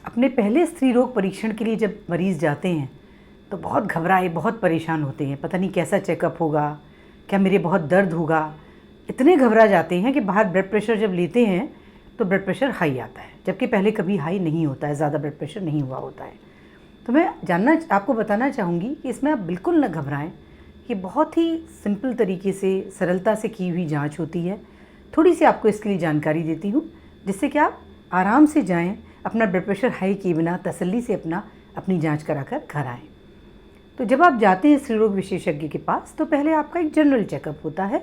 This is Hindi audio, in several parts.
अपने पहले स्त्री रोग परीक्षण के लिए जब मरीज़ जाते हैं तो बहुत घबराए, बहुत परेशान होते हैं। पता नहीं कैसा चेकअप होगा, क्या मेरे बहुत दर्द होगा, इतने घबरा जाते हैं कि बाहर ब्लड प्रेशर जब लेते हैं तो ब्लड प्रेशर हाई आता है, जबकि पहले कभी हाई नहीं होता है, ज़्यादा ब्लड प्रेशर नहीं हुआ होता है। तो मैं आपको बताना चाहूँगी कि इसमें आप बिल्कुल न घबराएं। ये बहुत ही सिंपल तरीके से, सरलता से की हुई जांच होती है। थोड़ी सी आपको इसके लिए जानकारी देती हूँ, जिससे कि आप आराम से जाएं, अपना ब्लड प्रेशर हाई किए बिना तसल्ली से अपनी जांच कराकर घर आएँ। तो जब आप जाते हैं स्त्री रोग विशेषज्ञ के पास तो पहले आपका एक जनरल चेकअप होता है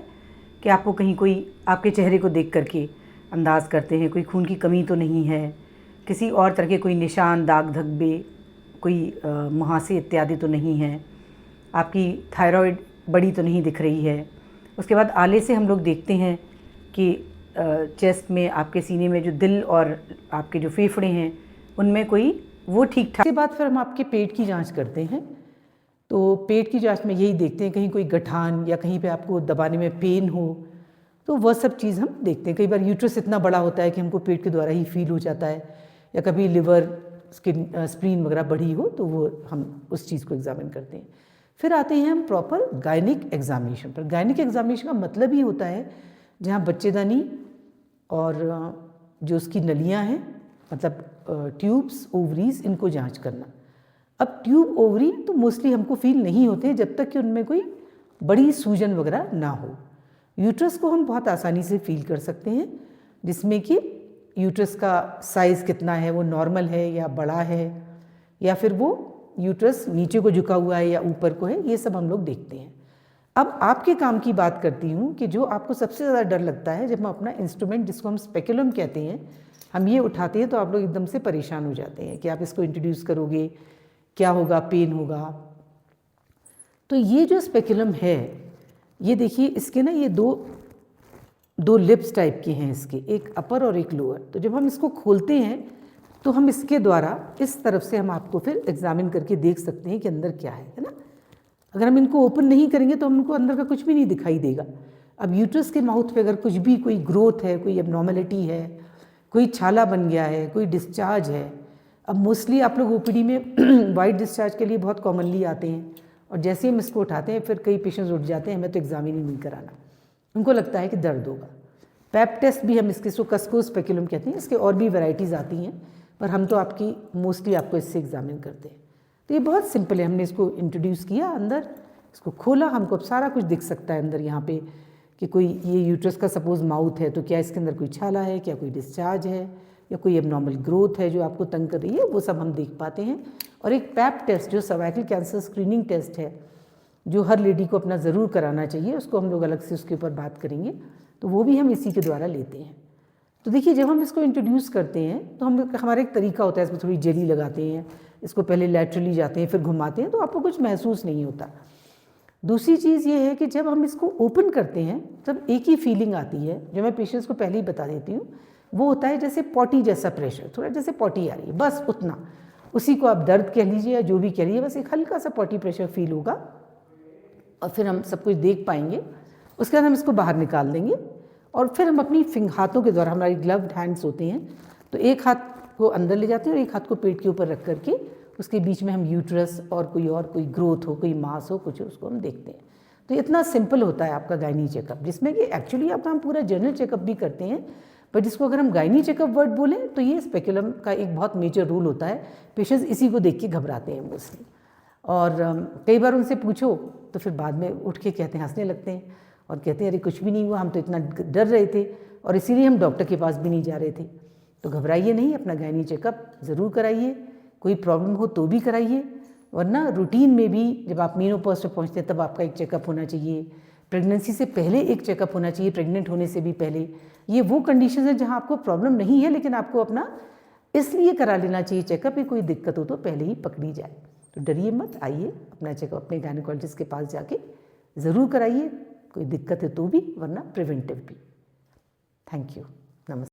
कि आपको कहीं कोई आपके चेहरे को देख करके अंदाज़ करते हैं कोई खून की कमी तो नहीं है, किसी और तरह के कोई निशान, दाग धब्बे, कोई मुहासे इत्यादि तो नहीं है, आपकी थायराइड बड़ी तो नहीं दिख रही है। उसके बाद आले से हम लोग देखते हैं कि चेस्ट में, आपके सीने में जो दिल और आपके जो फेफड़े हैं उनमें कोई वो ठीक ठाक। इसके बाद फिर हम आपके पेट की जांच करते हैं। तो पेट की जांच में यही देखते हैं कहीं कोई गठान या कहीं पे आपको दबाने में पेन हो, तो वह सब चीज़ हम देखते हैं। कई बार यूट्रस इतना बड़ा होता है कि हमको पेट के द्वारा ही फील हो जाता है, या कभी लिवर, स्प्लीन वगैरह बढ़ी हो तो वो हम उस चीज़ को एग्जामिन करते हैं। फिर आते हैं हम प्रॉपर गायनिक एग्जामिनेशन पर। गायनिक एग्जामिनेशन का मतलब ही होता है जहाँ बच्चेदानी और जो उसकी नलियाँ हैं, मतलब ट्यूब्स, ओवरीज, इनको जांच करना। अब ट्यूब, ओवरी तो मोस्टली हमको फील नहीं होते जब तक कि उनमें कोई बड़ी सूजन वगैरह ना हो। यूट्रस को हम बहुत आसानी से फील कर सकते हैं, जिसमें कि यूट्रस का साइज़ कितना है, वो नॉर्मल है या बड़ा है, या फिर वो यूट्रस नीचे को झुका हुआ है या ऊपर को है, ये सब हम लोग देखते हैं। अब आपके काम की बात करती हूँ कि जो आपको सबसे ज़्यादा डर लगता है जब हम अपना इंस्ट्रूमेंट, जिसको हम स्पेकुलम कहते हैं, हम ये उठाते हैं तो आप लोग एकदम से परेशान हो जाते हैं कि आप इसको इंट्रोड्यूस करोगे, क्या होगा, पेन होगा। तो ये जो स्पेकुलम है, ये देखिए, इसके ना ये दो लिप्स टाइप के हैं इसके, एक अपर और एक लोअर। तो जब हम इसको खोलते हैं तो हम इसके द्वारा इस तरफ से हम आपको फिर एग्जामिन करके देख सकते हैं कि अंदर क्या है ना। अगर हम इनको ओपन नहीं करेंगे तो हमको अंदर का कुछ भी नहीं दिखाई देगा। अब यूट्रस के माउथ पे अगर कुछ भी, कोई ग्रोथ है, कोई एबनॉर्मलिटी है, कोई छाला बन गया है, कोई डिस्चार्ज है। अब मोस्टली आप लोग ओपीडी में वाइट डिस्चार्ज के लिए बहुत कॉमनली आते हैं, और जैसे हम इसको उठाते हैं फिर कई पेशेंट्स उठ जाते हैं, हमें तो एग्जामिन ही नहीं कराना, उनको लगता है कि दर्द होगा। पैप टेस्ट भी हम इसके, सो कस्को स्पेकुलम कहते हैं, इसके और भी वैरायटीज़ आती हैं, पर हम तो आपकी मोस्टली आपको इससे एग्जामिन करते हैं। तो ये बहुत सिंपल है। हमने इसको इंट्रोड्यूस किया अंदर, इसको खोला, हमको अब सारा कुछ दिख सकता है अंदर यहाँ पे कि कोई ये यूट्रस का सपोज माउथ है तो क्या इसके अंदर कोई छाला है, क्या कोई डिस्चार्ज है, या कोई एबनॉर्मल ग्रोथ है जो आपको तंग कर रही है, वो सब हम देख पाते हैं। और एक पैप टेस्ट जो सर्वाइकल कैंसर स्क्रीनिंग टेस्ट है, जो हर लेडी को अपना ज़रूर कराना चाहिए, उसको हम लोग अलग से उसके ऊपर बात करेंगे, तो वो भी हम इसी के द्वारा लेते हैं। तो देखिए, जब हम इसको इंट्रोड्यूस करते हैं तो हमारा एक तरीका होता है, इसमें थोड़ी जेली लगाते हैं, इसको पहले लैटरली जाते हैं, फिर घुमाते हैं, तो आपको कुछ महसूस नहीं होता। दूसरी चीज़ ये है कि जब हम इसको ओपन करते हैं तब एक ही फीलिंग आती है, जो मैं पेशेंट्स को पहले ही बता देती हूँ। वो होता है जैसे पॉटी जैसा प्रेशर, थोड़ा जैसे पॉटी आ रही है, बस उतना। उसी को आप दर्द कह लीजिए या जो भी कह लीजिए, बस एक हल्का सा पॉटी प्रेशर फील होगा, और फिर हम सब कुछ देख पाएंगे। उसके बाद हम इसको बाहर निकाल देंगे, और फिर हम अपनी हाथों के द्वारा, हमारे ग्लव्ड हैंड्स होते हैं, तो एक हाथ को अंदर ले जाते हैं और एक हाथ को पेट के ऊपर रख करके उसके बीच में हम यूट्रस और कोई ग्रोथ हो, कोई मास हो, कुछ हो, उसको हम देखते हैं। तो इतना सिंपल होता है आपका गायनी चेकअप, जिसमें कि एक्चुअली आपका हम पूरा जनरल चेकअप भी करते हैं, पर जिसको अगर हम गायनी चेकअप वर्ड बोलें तो ये स्पेकुलम का एक बहुत मेजर रूल होता है। पेशेंट्स इसी को देख के घबराते हैं मोस्टली, और कई बार उनसे पूछो तो फिर बाद में उठ के कहते हैं, हंसने लगते हैं और कहते हैं, अरे कुछ भी नहीं हुआ, हम तो इतना डर रहे थे और इसीलिए हम डॉक्टर के पास भी नहीं जा रहे थे। तो घबराइए नहीं, अपना गायनी चेकअप ज़रूर कराइए, कोई प्रॉब्लम हो तो भी कराइए, वरना रूटीन में भी जब आप मेनोपॉज पे पहुँचते हैं तब आपका एक चेकअप होना चाहिए। प्रेगनेंसी से पहले एक चेकअप होना चाहिए, प्रेग्नेंट होने से भी पहले। ये वो कंडीशन है जहाँ आपको प्रॉब्लम नहीं है, लेकिन आपको अपना इसलिए करा लेना चाहिए चेकअप कि कोई दिक्कत हो तो पहले ही पकड़ी जाए। तो डरिए मत, आइए अपना चेकअप अपने गायनेकोलॉजिस्ट के पास जाके ज़रूर कराइए, कोई दिक्कत है तो भी, वरना प्रिवेंटिव भी। Thank you.